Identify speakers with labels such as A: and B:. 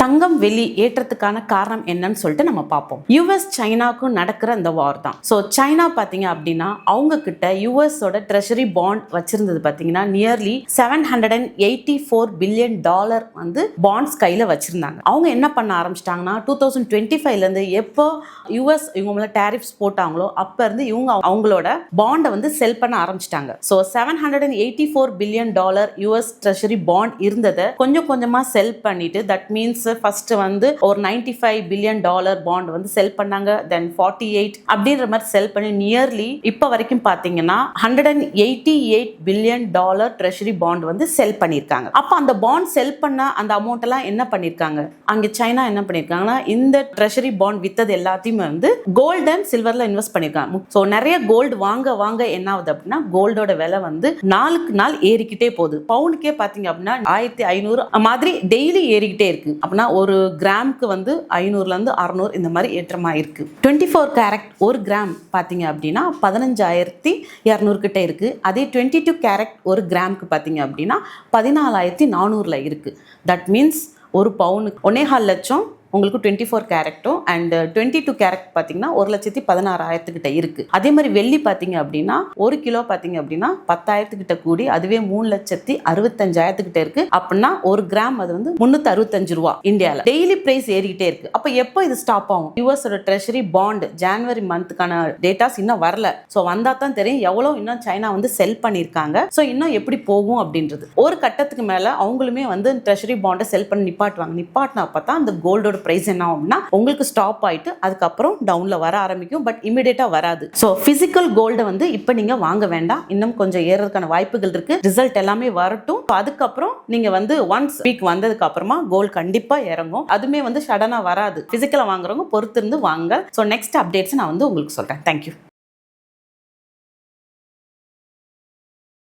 A: தங்கம் வெள்ளி ஏற்றத்துக்கான காரணம் என்னன்னு சொல்லிட்டு நம்ம பார்ப்போம். யுஎஸ் சைனாக்கும் நடக்கிற இந்த வார் தான். ஸோ சைனா பார்த்தீங்க அப்படின்னா அவங்க கிட்ட யுஎஸோட ட்ரெஷரி பாண்ட் வச்சிருந்தது பார்த்தீங்கன்னா நியர்லி $784 பில்லியன் வந்து பாண்ட்ஸ் கையில் வச்சிருந்தாங்க. அவங்க என்ன பண்ண ஆரம்பிச்சிட்டாங்கன்னா 2025லேருந்து எப்போ யுஎஸ் இவங்க மேலே டேரிஃப்ஸ் போட்டாங்களோ அப்போ இருந்து இவங்க அவங்களோட பாண்டை வந்து செல் பண்ண ஆரம்பிச்சிட்டாங்க. So $784 billion US treasury bond இருந்ததை கொஞ்சம் கொஞ்சமாக செல் பண்ணிட்டு தட் மீன்ஸ் ஃபர்ஸ்ட் வந்து ஒரு $95 பில்லியன் பாண்ட் வந்து செல் பண்ணாங்க. தென் 48 அப்படின்ற மாதிரி செல் பண்ணி நியர்லி இப்போ வரைக்கும் பார்த்தீங்கன்னா $188 பில்லியன் ட்ரெஷரி பாண்ட் வந்து செல் பண்ணியிருக்காங்க. அப்போ அந்த பாண்ட் செல் பண்ண அந்த அமௌண்ட் எல்லாம் என்ன பண்ணியிருக்காங்க, அங்கே சைனா என்ன பண்ணியிருக்காங்கன்னா இந்த ட்ரெஷரி பாண்ட் வித்தது எல்லாத்தையுமே வந்து கோல்டு அண்ட் சில்வர்ல இன்வெஸ்ட் பண்ணியிருக்காங்க. ஸோ நிறைய கோல்டு வாங்க வாங்க என்ன ஆகுது அப்படின்னா கோல்டோட விலை வந்து நாளுக்கு நாள் ஏறிக்கிட்டே போகுது. பவுனுக்கே பார்த்தீங்க அப்படின்னா 1500 மாதிரி டெய்லி ஏறிக்கிட்டே இருக்கு. அப்படின்னா ஒரு கிராமுக்கு வந்து 500லேருந்து 600 இந்த மாதிரி ஏற்றமா இருக்கு. 24 கேரட் ஒரு கிராம் பார்த்தீங்க அப்படின்னா 15,200 கிட்ட இருக்கு. அதே 22 கேரட் ஒரு கிராமுக்கு பார்த்தீங்க அப்படின்னா 14,400 இருக்கு. தட் மீன்ஸ் ஒரு பவுனுக்கு 1.25 லட்சம் உங்களுக்கு 24 கேரக்டும் அண்ட் 22 கேரக்ட் பார்த்தீங்கன்னா 1,16,000 கிட்ட இருக்கு. அதே மாதிரி வெள்ளி பார்த்தீங்க அப்படின்னா ஒரு கிலோ பார்த்தீங்க அப்படின்னா 10,000 கிட்ட கூடி அதுவே 3,65,000 கிட்ட இருக்கு. அப்படின்னா ஒரு கிராம் அது வந்து 365 ரூபா இந்தியாவில். டெய்லி பிரைஸ் ஏறிக்கிட்டே இருக்கு. அப்போ எப்போ இது ஸ்டாப் ஆகும்? யுஎஸோட ட்ரெஷரி பாண்ட் ஜனவரி மந்த்துக்கான டேட்டாஸ் இன்னும் வரல. ஸோ வந்தா தான் தெரியும் எவ்வளோ இன்னும் சைனா வந்து செல் பண்ணியிருக்காங்க. ஸோ இன்னும் எப்படி போகும் அப்படின்றது. ஒரு கட்டத்துக்கு மேலே அவங்களுமே வந்து ட்ரெஷரி பாண்டை செல் பண்ணி நிப்பாட்டுவாங்க. நிப்பாட்டினா அப்போ தான் அந்த கோல்டோட பிரைஸ் என்ன ஆகும்னா உங்களுக்கு ஸ்டாப் ஆயிட்டு அதுக்கப்புறம் டவுன்ல வர ஆரம்பிக்கும். பட் இமிடியேட்டா வராது. ஸோ பிசிக்கல் கோல்டை வந்து இப்போ நீங்க வாங்க வேண்டாம். இன்னும் கொஞ்சம் ஏறதுக்கான வாய்ப்புகள் இருக்கு. ரிசல்ட் எல்லாமே வரட்டும். அதுக்கப்புறம் நீங்க வந்து ஒன்ஸ் பீக் வந்ததுக்கு அப்புறமா கோல்டு கண்டிப்பா இறங்கும். அதுமே வந்து சடனா வராது. பிசிக்கலா வாங்குறவங்க பொறுத்து இருந்து வாங்க. ஸோ நெக்ஸ்ட் அப்டேட்ஸ் நான் வந்து உங்களுக்கு சொல்றேன். தேங்க்யூ.